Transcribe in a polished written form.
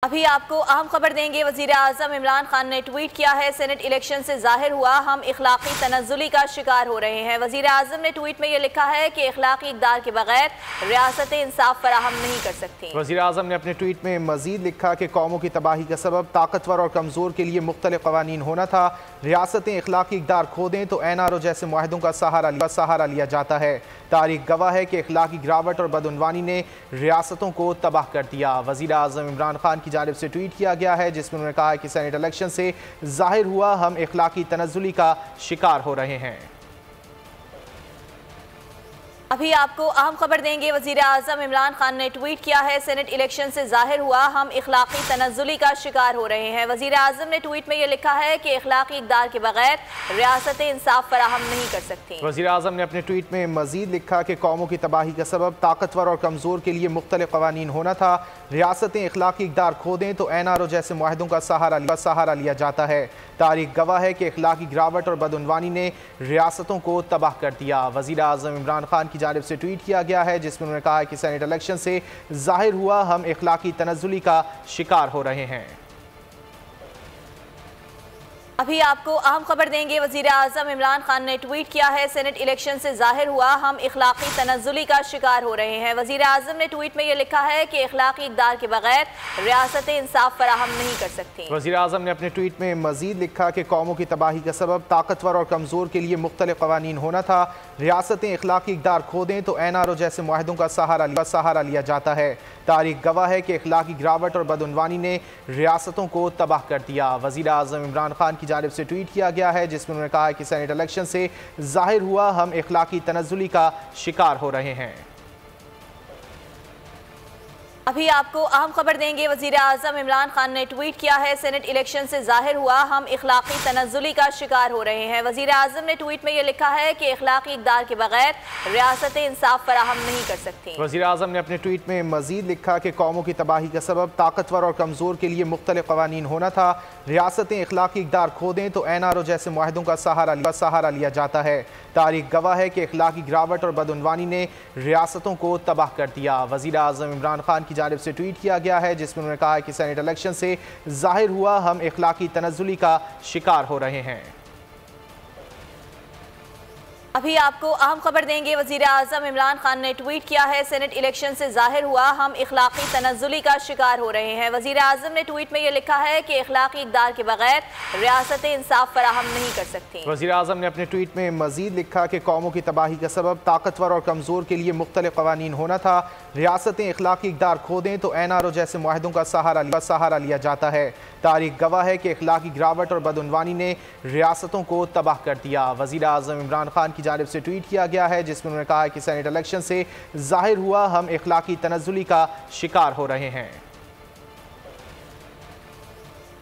अभी आपको अहम खबर देंगे। वज़ीर आज़म इमरान खान ने ट्वीट किया है, सेनेट इलेक्शन से जाहिर हुआ हम इखलाकी तनज़्ज़ुली का शिकार हो रहे हैं। वज़ीर आज़म ने ट्वीट में यह लिखा है कि इखलाकी इक़दार के बगैर रियासतें इंसाफ फराहम नहीं कर सकती। वज़ीर आज़म ने अपने ट्वीट में मज़ीद लिखा कि कौमों की तबाही का सबब ताकतवर और कमज़ोर के लिए मुख्तलिफ क़वानीन होना था। रियासतें इखलाकी इक़दार खो दें तो NRO जैसे मुआहदों का सहारा लिया जाता है। तारीख गवाह है कि इखलाकी गिरावट और बदउनवानी ने रियासतों को तबाह कर दिया। वज़ीर आज़म इमरान खान की जानिब से ट्वीट किया गया है, जिसमें उन्होंने कहा कि सेनेट इलेक्शन से जाहिर हुआ हम इखलाकी तनज़्ज़ुली का शिकार हो रहे हैं। अभी आपको अहम खबर देंगे। वज़ीर आज़म इमरान खान ने ट्वीट किया है, सेनेट इलेक्शन से जाहिर हुआ हम इखलाकी तनज़्ज़ुली का शिकार हो रहे हैं। वज़ीर आज़म ने ट्वीट में यह लिखा है कि इखलाकी इक़दार के बगैर रियासतें इंसाफ फराहम नहीं कर सकती। वज़ीर आज़म ने अपने ट्वीट में मज़ीद लिखा कि कौमों की तबाही का सबब ताकतवर और कमज़ोर के लिए मुख्तलिफ क़वानीन होना था। रियासतें इखलाकी इक़दार खो दें तो NRO जैसे मुआहदों का सहारा लिया जाता है। तारीख गवाह है कि इखलाकी गिरावट और बदउनवानी ने रियासतों को तबाह कर दिया। वज़ीर आज़म इमरान खान की जानिब से ट्वीट किया गया है, जिसमें उन्होंने कहा कि सेनेट इलेक्शन से जाहिर हुआ हम इखलाकी तनज़्ज़ुली का शिकार हो रहे हैं। अभी आपको अहम खबर देंगे। वज़ीर आज़म इमरान खान ने ट्वीट किया है, सेनेट इलेक्शन से जाहिर हुआ हम इखलाकी तनज़्ज़ुली का शिकार हो रहे हैं। वज़ीर आज़म ने ट्वीट में यह लिखा है कि इखलाकी इक़दार के बगैर रियासतें इंसाफ फराहम नहीं कर सकती। वज़ीर आज़म ने अपने ट्वीट में मज़ीद लिखा कि कौमों की तबाही का सबब ताकतवर और कमज़ोर के लिए मुख्तलिफ क़वानीन होना था। रियासतें इखलाकी इक़दार खो दें तो NRO जैसे मुआहदों का सहारा लिया जाता है। तारीख गवाह है कि इखलाकी गिरावट और बदउनवानी ने रियासतों को तबाह कर दिया। वज़ीर आज़म इमरान खान की जानिब से ट्वीट किया गया है, जिसमें उन्होंने कहा कि सेनेट इलेक्शन से जाहिर हुआ हम इखलाकी तनज़्ज़ुली का शिकार हो रहे हैं। अभी आपको अहम खबर देंगे। वज़ीर आज़म इमरान खान ने ट्वीट किया है, सेनेट इलेक्शन से जाहिर हुआ हम इखलाकी तनज़्ज़ुली का शिकार हो रहे हैं। वज़ीर आज़म ने ट्वीट में यह लिखा है कि इखलाकी इक़दार के बगैर रियासतें इंसाफ फराहम नहीं कर सकती। वज़ीर आज़म ने अपने ट्वीट में मज़ीद लिखा कि कौमों की तबाही का सबब ताकतवर और कमज़ोर के लिए मुख्तलिफ क़वानीन होना था। रियासतें इखलाकी इक़दार खो दें तो NRO जैसे मुआहदों का सहारा लिया जाता है। तारीख गवाह है कि इखलाकी गिरावट और बदउनवानी ने रियासतों को तबाह कर दिया। वज़ीर आज़म इमरान खान की जानिब से ट्वीट किया गया है, जिसमें उन्होंने कहा कि सेनेट इलेक्शन से जाहिर हुआ हम इखलाकी तनज़्ज़ुली का शिकार हो रहे हैं। अभी आपको अहम खबर देंगे। वज़ीर आज़म इमरान खान ने ट्वीट किया है, सेनेट इलेक्शन से जाहिर हुआ हम इखलाकी तनज़्ज़ुली का शिकार हो रहे हैं। वज़ीर आज़म ने ट्वीट में यह लिखा है कि इखलाकी इक़दार के बगैर रियासतें इंसाफ फराहम नहीं कर सकती। वज़ीर आज़म ने अपने ट्वीट में मज़ीद लिखा कि कौमों की तबाही का सबब ताकतवर और कमज़ोर के लिए मुख्तलिफ क़वानीन होना था। रियासतें इखलाकी इक़दार खो दें तो NRO जैसे मुआहदों का सहारा लिया जाता है। तारीख गवाह है कि इखलाकी गिरावट और बदउनवानी ने रियासतों को तबाह कर दिया। वज़ीर आज़म इमरान खान की जानिब से ट्वीट किया गया है, जिसमें उन्होंने कहा कि सेनेट इलेक्शन से जाहिर हुआ हम इखलाकी तनज़्ज़ुली का शिकार हो रहे हैं।